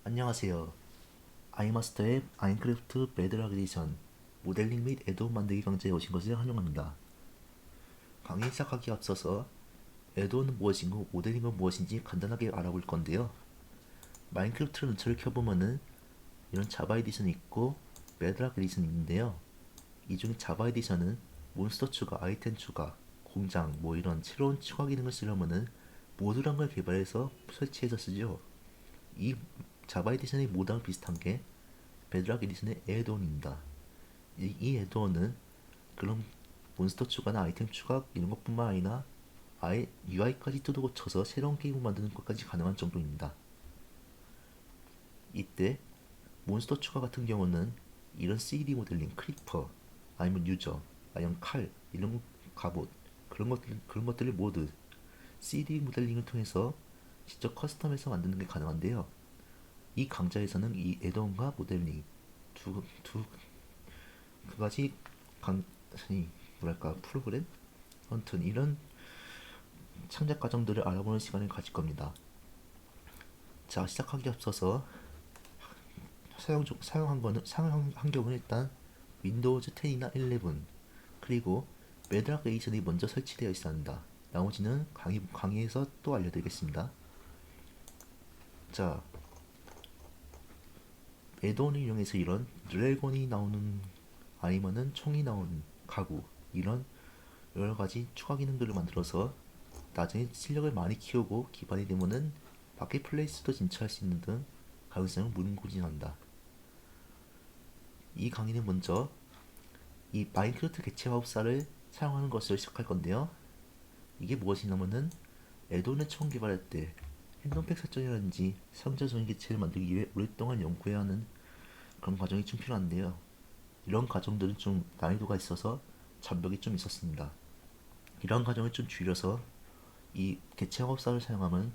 안녕하세요. 아이마스터의 마인크래프트 베드락 에디션 모델링 및 애드온 만들기 강좌에 오신 것을 환영합니다. 강의 시작하기에 앞서서 애드온은 무엇이고 모델링은 무엇인지 간단하게 알아볼 건데요. 마인크래프트 런처를 켜보면은 이런 자바 에디션이 있고 베드락 에디션이 있는데요. 이 중에 자바 에디션은 몬스터 추가, 아이템 추가, 공장, 이런 새로운 추가 기능을 쓰려면은 모듈한 걸 개발해서 설치해서 쓰죠. 이 자바 에디션의 모드랑 비슷한 게 베드락 에디션의 애드온입니다. 이 애드온은 그런 몬스터 추가나 아이템 추가 이런 것뿐만 아니라 아예 UI까지 뜯어 고쳐서 새로운 게임을 만드는 것까지 가능한 정도입니다. 이때 몬스터 추가 같은 경우는 이런 3D 모델링, 크리퍼, 아니면 유저, 아니면 칼, 이런 갑옷 그런 것들을 모두 3D 모델링을 통해서 직접 커스텀해서 만드는 게 가능한데요. 이 강좌에서는 이 애드온과 모델링 두 가지 강, 뭐랄까 프로그램? 아무튼 이런 창작 과정들을 알아보는 시간을 가질 겁니다. 자, 시작하기 앞서서 사용 환경은 일단 윈도우즈 10이나 11 그리고 베드락 에디션이 먼저 설치되어 있어야 합니다. 나머지는 강의에서 또 알려드리겠습니다. 자, 애드온을 이용해서 이런 드래곤이 나오는 아니면은 총이 나오는 가구 이런 여러가지 추가 기능들을 만들어서 나중에 실력을 많이 키우고 기반이 되면은 마켓플레이스도 진출할 수 있는 등 가능성을 무궁무진한다. 이 강의는 먼저 이 마인크래프트 객체 마법사를 사용하는 것으로 시작할 건데요. 이게 무엇이냐면은 애돈을 처음 개발할 때 행동팩 설정이라든지 상자 조인 객체를 만들기 위해 오랫동안 연구해야 하는 그런 과정이 좀 필요한데요. 이런 과정들은 좀 난이도가 있어서 장벽이 좀 있었습니다. 이런 과정을 좀 줄여서 이 객체 마법사를 사용하면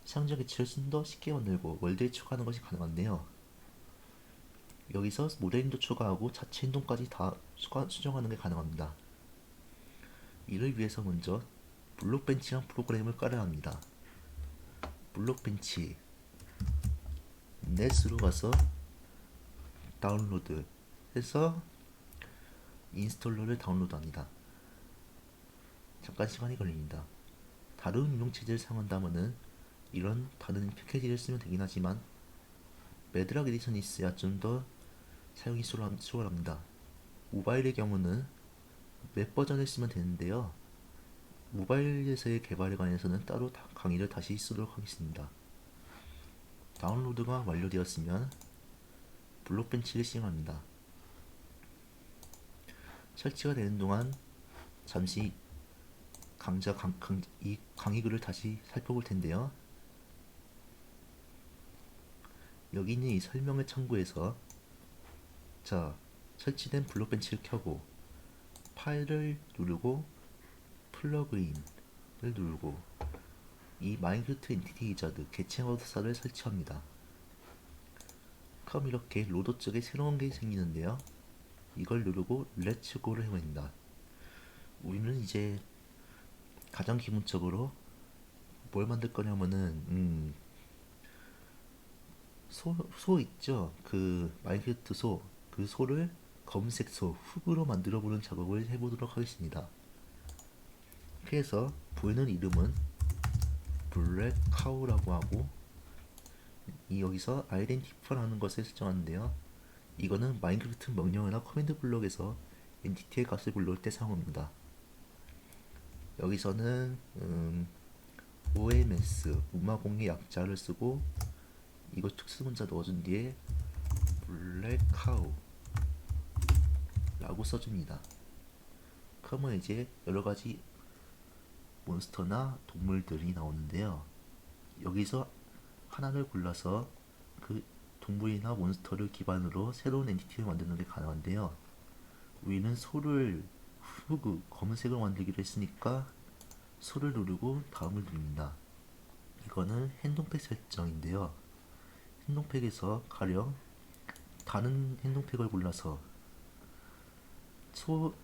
상자 객체를 좀 더 쉽게 만들고 월드에 추가하는 것이 가능한데요. 여기서 모델링도 추가하고 자체 행동까지 다 수정하는 게 가능합니다. 이를 위해서 먼저 블록벤치란 프로그램을 깔아야 합니다. 블록벤치 넷으로 가서 다운로드 해서 인스톨러를 다운로드합니다. 잠깐 시간이 걸립니다. 다른 운영체제를 사용한다면은 이런 다른 패키지를 쓰면 되긴 하지만 베드락 에디션이 있어야 좀 더 사용이 수월합니다. 모바일의 경우는 웹 버전을 쓰면 되는데요. 모바일에서의 개발에 관해서는 따로 강의를 다시 쓰도록 하겠습니다. 다운로드가 완료되었으면 블록벤치를 시행합니다. 설치가 되는 동안 잠시 이 강의글을 다시 살펴볼 텐데요. 여기 있는 이 설명을 참고해서 자, 설치된 블록벤치를 켜고 파일을 누르고 플러그인을 누르고 이 마인크래프트 엔티티 위자드 객체 마법사를 설치합니다. 그럼 이렇게 로더 쪽에 새로운 게 생기는데요. 이걸 누르고 렛츠고를 해봅니다. 우리는 이제 가장 기본적으로 뭘 만들 거냐면은 소 있죠? 그 마인크래프트 그 소를 검은색 흙으로 만들어 보는 작업을 해보도록 하겠습니다. 그래서 보이는 이름은 블랙카우라고 하고 여기서 아이덴티파라는 것을 설정하는데요. 이거는 마인크래프트 명령어나 커맨드 블록에서 엔티티의 값을 불러올 때 사용합니다. 여기서는 OMS 음마공의 약자를 쓰고 이거 특수문자 넣어준 뒤에 블랙카우 라고 써줍니다. 그러면 이제 여러가지 몬스터나 동물들이 나오는데요. 여기서 하나를 골라서 그 동물이나 몬스터를 기반으로 새로운 엔티티를 만드는 게 가능한데요. 우리는 소를 검은색을 만들기로 했으니까 소를 누르고 다음을 누릅니다. 이거는 행동팩 설정인데요. 행동팩에서 가령 다른 행동팩을 골라서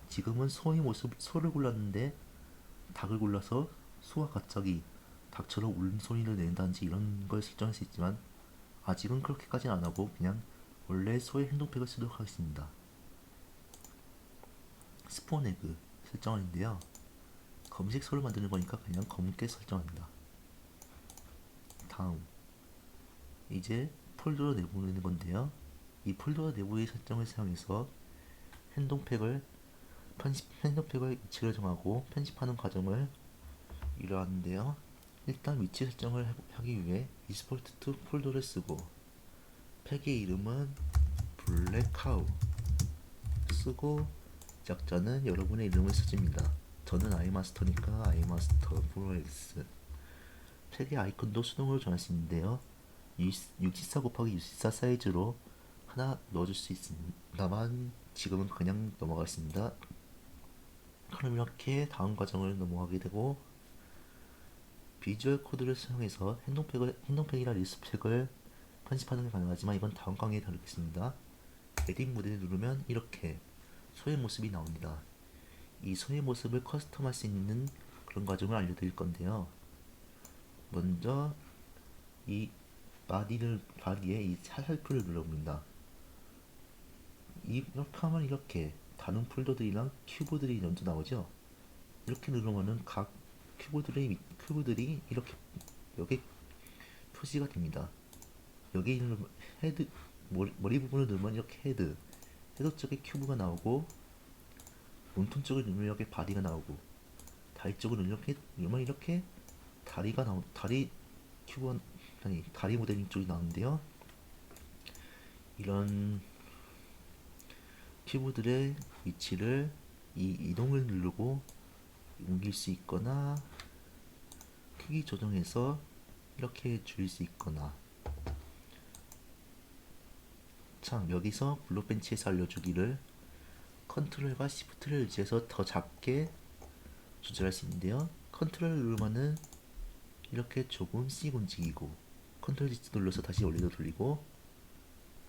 지금은 소를 골랐는데 닭을 골라서 소가 갑자기 닭처럼 울음소리를 낸다든지 이런 걸 설정할 수 있지만 아직은 그렇게까지는 안 하고 그냥 원래 소의 행동팩을 쓰도록 하겠습니다. 스폰 에그 설정하는데요. 검은색 소를 만드는 거니까 그냥 검은게 설정합니다. 다음 이제 폴더 내보내는 건데요. 이 폴더 내부의 설정을 사용해서 행동팩을 행동팩을 위치를 정하고 편집하는 과정을 이루었는데요. 일단 위치 설정을 하기 위해 이스포트 투 폴더를 쓰고 팩의 이름은 블랙카우 쓰고 작자는 여러분의 이름을 써줍니다. 저는 아이마스터니까 아이마스터 프로엑스. 팩의 아이콘도 수동으로 정할 수 있는데요. 614 곱하기 614 사이즈로 하나 넣어줄 수 있습니다만 지금은 그냥 넘어가겠습니다. 그럼 이렇게 다음 과정을 넘어가게 되고 비주얼 코드를 사용해서 행동팩이나 리스트팩을 편집하는 게 가능하지만 이건 다음 강의에 다루겠습니다. 에딧 모델을 누르면 이렇게 소의 모습이 나옵니다. 이 소의 모습을 커스텀할 수 있는 그런 과정을 알려드릴 건데요. 먼저 이 바디에 이 살살표를 눌러봅니다. 이렇게 하면 이렇게 다른 폴더들이랑 큐브들이 먼저 나오죠. 이렇게 누르면은 각 큐브들이 이렇게 여기 표시가 됩니다. 여기 헤드 머리 부분을 누르면 이렇게 헤드 쪽에 큐브가 나오고 몸통 쪽을 누르면 이렇게 바디가 나오고 다리 쪽을 누르면 이렇게 다리 큐브 아니 다리 모델링 쪽이 나오는데요. 이런 큐브들의 위치를 이 이동을 누르고 옮길 수 있거나 크기 조정해서 이렇게 줄일 수 있거나 참 여기서 블록벤치에서 알려주기를 컨트롤과 시프트를 유지해서 더 작게 조절할 수 있는데요. 컨트롤을 누르면은 이렇게 조금씩 움직이고 컨트롤 Z 눌러서 다시 원래로 돌리고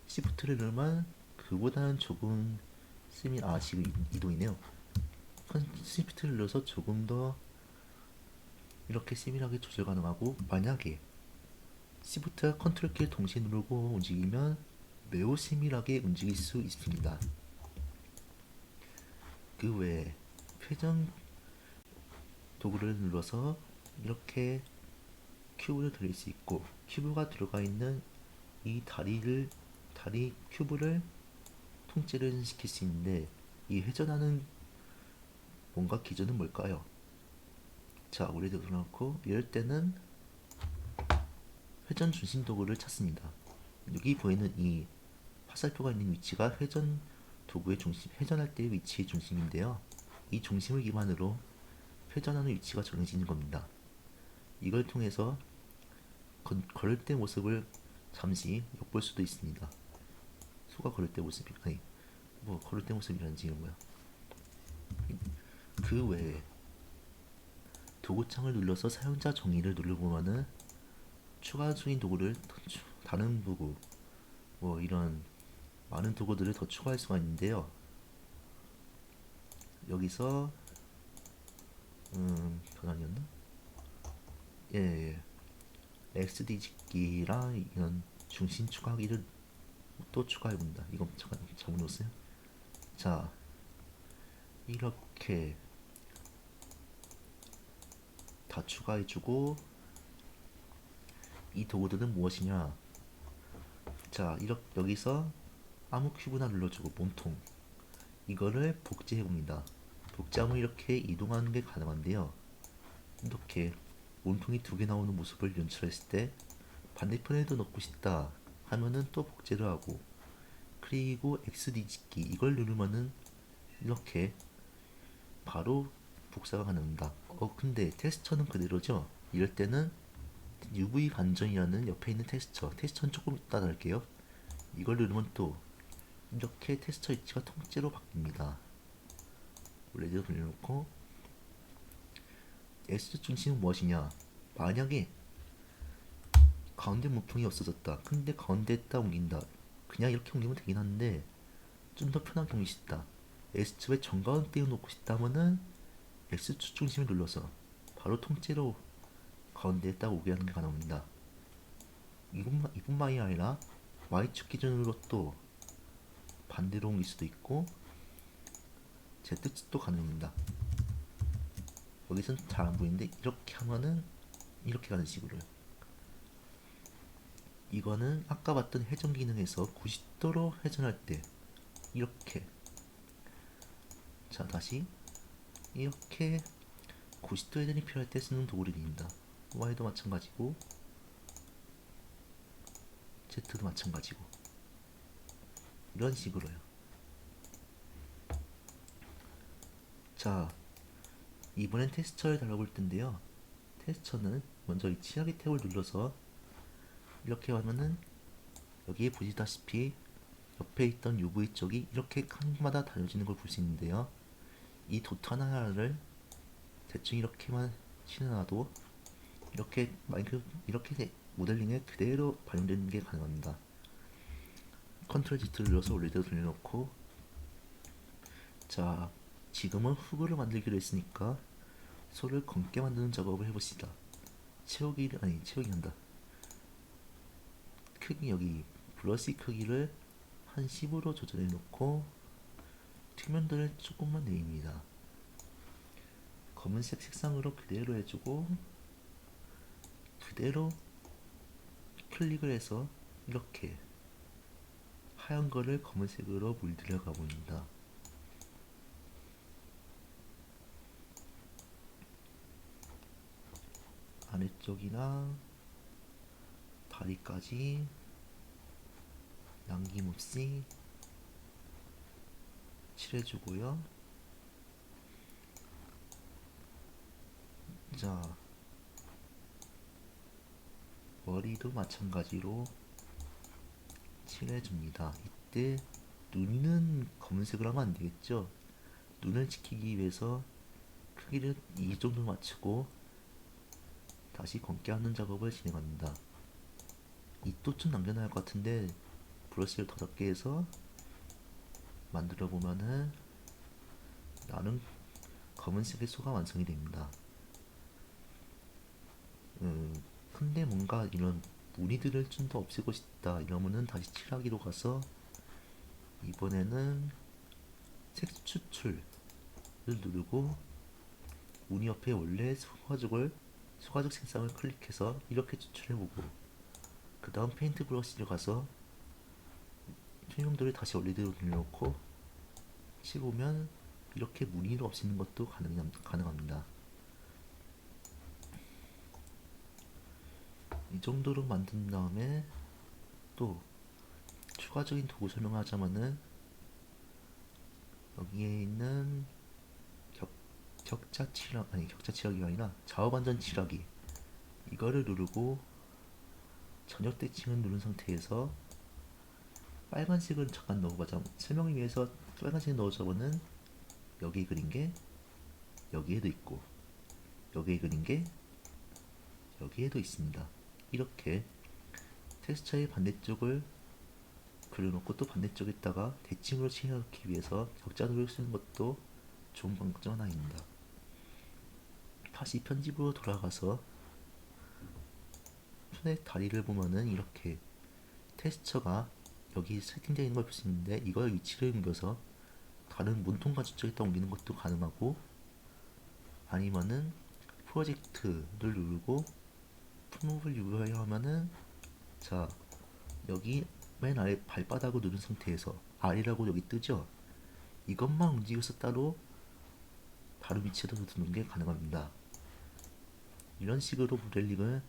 시프트를 누르면 그보다는 조금 지금 이동이네요. 시프트를 눌러서 조금 더 이렇게 세밀하게 조절 가능하고 만약에 시프트와 컨트롤 키를 동시에 누르고 움직이면 매우 세밀하게 움직일 수 있습니다. 그 외에 회전 도구를 눌러서 이렇게 큐브를 돌릴 수 있고 큐브가 들어가 있는 이 다리 큐브를 통째를 시킬 수 있는데 이 회전하는 뭔가 기준은 뭘까요? 자, 우리도 눌러놓고 이럴 때는 회전 중심 도구를 찾습니다. 여기 보이는 이 화살표가 있는 위치가 회전할 때의 위치의 중심인데요. 이 중심을 기반으로 회전하는 위치가 정해지는 겁니다. 이걸 통해서 걸을 때 모습을 잠시 엿볼 수도 있습니다. 소가 걸을 때 모습이 아니 뭐 걸을 때 모습이란지 이런 거야. 그 외에 도구창을 눌러서 사용자 정의를 눌러보면은 추가 중인 도구를 다른 도구 뭐 이런 많은 도구들을 더 추가할 수가 있는데요. 여기서 변환이었나? 예, XD 짓기랑 이런 중심 추가하기를 또 추가해본다. 이거 잠깐 잘못 넣었어요. 자, 이렇게 다 추가해주고 이 도구들은 무엇이냐? 자, 여기서 아무 큐브나 눌러주고 몸통 이거를 복제해봅니다. 복제하면 이렇게 이동하는 게 가능한데요. 이렇게 몸통이 두 개 나오는 모습을 연출했을 때 반대편에도 넣고 싶다 하면은 또 복제를 하고 그리고 XD 짓기 이걸 누르면은 이렇게 바로 복사가 가능합니다. 근데 텍스처는 그대로죠? 이럴 때는 UV 반전이라는 옆에 있는 텍스처는 조금 이따 달게요. 이걸 누르면 또 이렇게 텍스처 위치가 통째로 바뀝니다. 원래대로 돌려놓고 S 중심은 무엇이냐? 만약에 가운데 몸통이 없어졌다. 근데 가운데에다 옮긴다. 그냥 이렇게 옮기면 되긴 한데 좀 더 편하게 옮기고 싶다. S축에 정가운데에 놓고 싶다면은 X축 중심을 눌러서 바로 통째로 가운데에 딱 오게 하는 게 가능합니다. 이뿐만이 아니라 Y축 기준으로 또 반대로 옮길 수도 있고 Z축도 가능합니다. 여기선 잘 안 보이는데 이렇게 하면은 이렇게 가는 식으로요. 이거는 아까 봤던 회전 기능에서 90도로 회전할 때 이렇게, 자 다시 이렇게 90도 회전이 필요할 때 쓰는 도구들입니다. Y도 마찬가지고 Z도 마찬가지고 이런 식으로요. 자, 이번엔 텍스처를 달아볼 텐데요. 텍스처는 먼저 이 치하기 탭을 눌러서 이렇게 하면은 여기에 보시다시피 옆에 있던 UV 쪽이 이렇게 칸마다 다려지는 걸 볼 수 있는데요. 이 도트 하나하나를 대충 이렇게만 칠해놔도 이렇게 이렇게 모델링에 그대로 반영되는 게 가능합니다. 컨트롤 Z를 눌러서 원래대로 돌려놓고, 자 지금은 흑으로 만들기로 했으니까 소를 검게 만드는 작업을 해봅시다. 채우기 한다. 크기, 여기 브러쉬 크기를 한 10으로 조절해 놓고 투명도를 조금만 내립니다. 검은색 색상으로 그대로 해주고 그대로 클릭을 해서 이렇게 하얀 거를 검은색으로 물들여 가봅니다. 아래쪽이나 다리까지 남김없이 칠해주고요. 자, 머리도 마찬가지로 칠해줍니다. 이때 눈은 검은색으로 하면 안되겠죠. 눈을 지키기 위해서 크기를 이 정도 맞추고 다시 검게 하는 작업을 진행합니다. 입도 좀 남겨놔야 할 것 같은데 브러쉬를 더 작게 해서 만들어 보면은 나는 검은색의 소가 완성이 됩니다. 근데 뭔가 이런 무늬들을 좀 더 없애고 싶다 이러면은 다시 칠하기로 가서 이번에는 색 추출을 누르고 무늬 옆에 원래 소가죽 색상을 클릭해서 이렇게 추출해보고 그 다음 페인트 브러쉬를 가서 투명도를 다시 원래대로 돌려놓고 칠보면 이렇게 무늬를 없애는 것도 가능합니다. 이 정도로 만든 다음에 또 추가적인 도구 설명하자면은 여기에 있는 격자 칠하기가 아니라 좌우반전 칠하기, 이거를 누르고 전역 대칭을 누른 상태에서 빨간색을 잠깐 넣어보자. 설명을 위해서 빨간색 넣어자면은 여기 그린 게 여기에도 있고 여기에 그린 게 여기에도 있습니다. 이렇게 텍스처의 반대쪽을 그려놓고 또 반대쪽에다가 대칭으로 칠해놓기 위해서 격자도를 쓰는 것도 좋은 방법 중 하나입니다. 다시 편집으로 돌아가서 손의 다리를 보면은 이렇게 텍스처가 여기 세팅되어 있는 걸 볼 수 있는데 이걸 위치를 옮겨서 다른 문통 가죽쪽에다 옮기는 것도 가능하고, 아니면은 프로젝트를 누르고 프로브를 유효하게 하면은, 자 여기 맨 아래 발바닥을 누른 상태에서 R이라고 여기 뜨죠. 이것만 움직여서 따로 다른 위치에다 두는 게 가능합니다. 이런 식으로 모델링을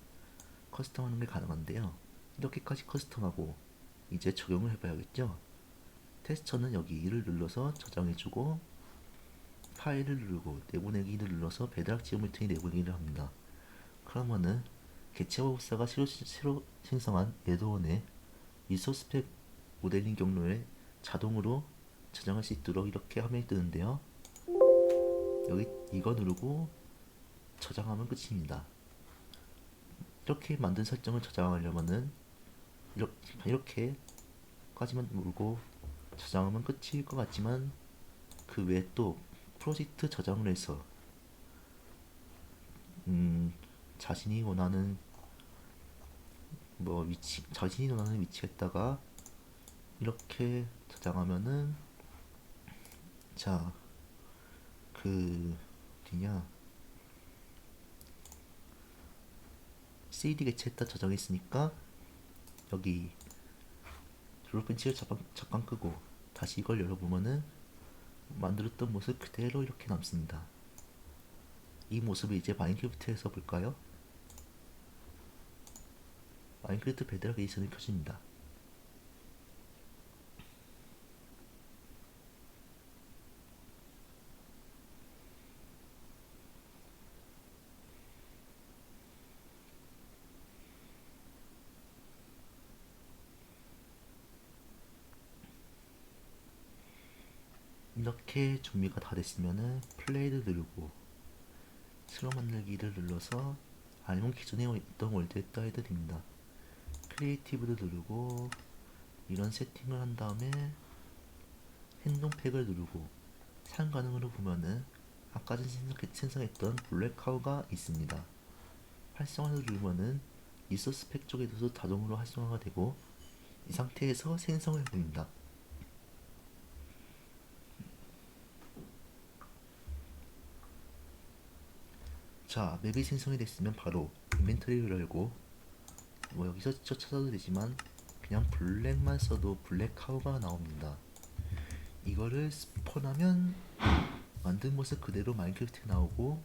커스텀하는 게 가능한데요. 이렇게까지 커스텀하고 이제 적용을 해봐야겠죠. 텍스처는 여기를 눌러서 저장해주고 파일을 누르고 내보내기를 눌러서 배드락 지오메트리 내보내기를 합니다. 그러면은 개체화법사가 새로 생성한 에드온의 리소스 팩 모델링 경로에 자동으로 저장할 수 있도록 이렇게 화면이 뜨는데요. 여기 이거 누르고 저장하면 끝입니다. 이렇게 만든 설정을 저장하려면은 이렇게까지만 누르고 저장하면 끝일 것 같지만 그 외에 또 프로젝트 저장을 해서 자신이 원하는 뭐 위치 자신이 원하는 위치에다가 이렇게 저장하면은 자 그 어디냐 CD 개체에다 저장했으니까 여기 롤펜치를 잠깐 끄고 다시 이걸 열어보면은 만들었던 모습 그대로 이렇게 남습니다. 이 모습을 이제 마인크래프트에서 볼까요? 마인크래프트 베드락 에디션이 켜집니다. 이렇게 준비가 다 됐으면은 플레이를 누르고 새로 만들기를 눌러서 아니면 기존에 있던 월드에다 해도 됩니다. 크리에이티브를 누르고 이런 세팅을 한 다음에 행동팩을 누르고 사용 가능으로 보면은 아까 전 생성했던 블랙카우가 있습니다. 활성화를 누르면은 리소스 팩 쪽에서도 자동으로 활성화가 되고 이 상태에서 생성을 해봅니다. 자, 맵이 생성이 됐으면 바로 인벤토리를 열고 뭐 여기서 찾아도 되지만 그냥 블랙만 써도 블랙카우가 나옵니다. 이거를 스폰하면 만든 모습 그대로 마인크래프트에 나오고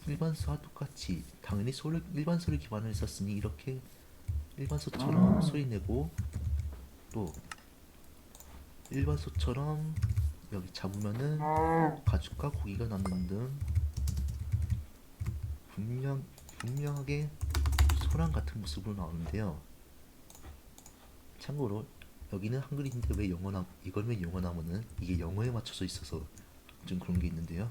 일반 소와 똑같이 당연히 일반 소를 기반으로 했었으니 이렇게 일반 소처럼 소리 내고 또 일반 소처럼 여기 잡으면은 가죽과 고기가 남는 등 분명하게 소랑 같은 모습으로 나오는데요. 참고로 여기는 한글인데 왜 이걸 왜 영어나무는 이게 영어에 맞춰져 있어서 좀 그런 게 있는데요.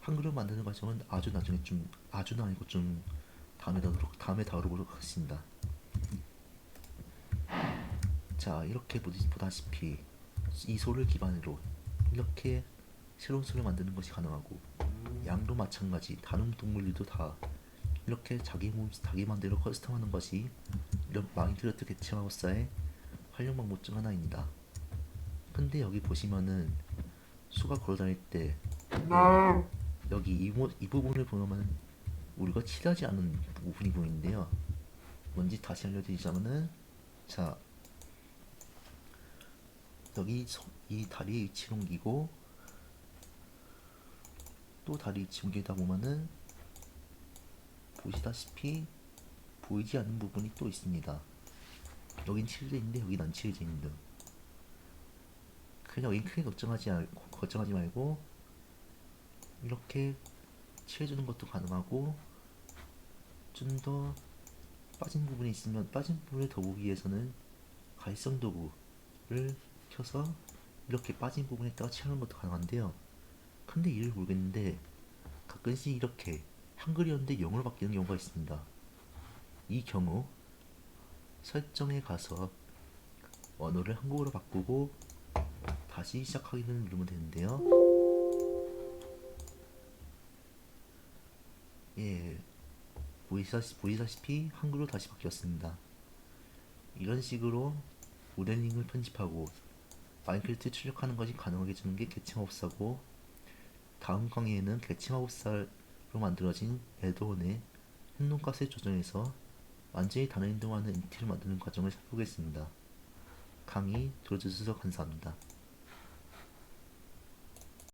한글을 만드는 과정은 아주 나중에 좀 아주는 아니고 좀 다음에 다루도록 하겠습니다. 자, 이렇게 보다시피 이 소를 기반으로 이렇게 새로운 소를 만드는 것이 가능하고 양도 마찬가지 다른 동물들도 다 이렇게 자기 맘대로 커스텀하는 것이 이런 마인크래프트 개체마법사의 활용 방법 중 하나입니다. 근데 여기 보시면은 수가 걸어다닐 때 여기 이 부분을 보면 우리가 칠하지 않은 부분이 보이는데요. 뭔지 다시 알려드리자면은 자 여기 이 다리의 위치를 옮기고 또 다리 위치 옮기다 보면은 보시다시피 보이지 않는 부분이 또 있습니다. 여긴 칠해져 있는데 여긴 안 칠해져 있는 등 그냥 여긴 크게 걱정하지 말고 이렇게 칠해주는 것도 가능하고 좀 더 빠진 부분이 있으면 빠진 부분을 더 보기 위해서는 갈성 도구를 켜서 이렇게 빠진 부분에다가 칠하는 것도 가능한데요. 근데 이를 모르겠는데 가끔씩 이렇게 한글이었는데 영어로 바뀌는 경우가 있습니다. 이 경우 설정에 가서 언어를 한국어로 바꾸고 다시 시작하기를 누르면 되는데요. 예, 보이다시피 한글로 다시 바뀌었습니다. 이런 식으로 모델링을 편집하고 마인크래프트 출력하는 것이 가능하게 해주는 게 개체마법사고 다음 강의에는 개체마법사로 만들어진 에드온의 행동값을 조정해서 완전히 다른 행동하는 엔티티를 만드는 과정을 살펴보겠습니다. 강의 들어주셔서 감사합니다.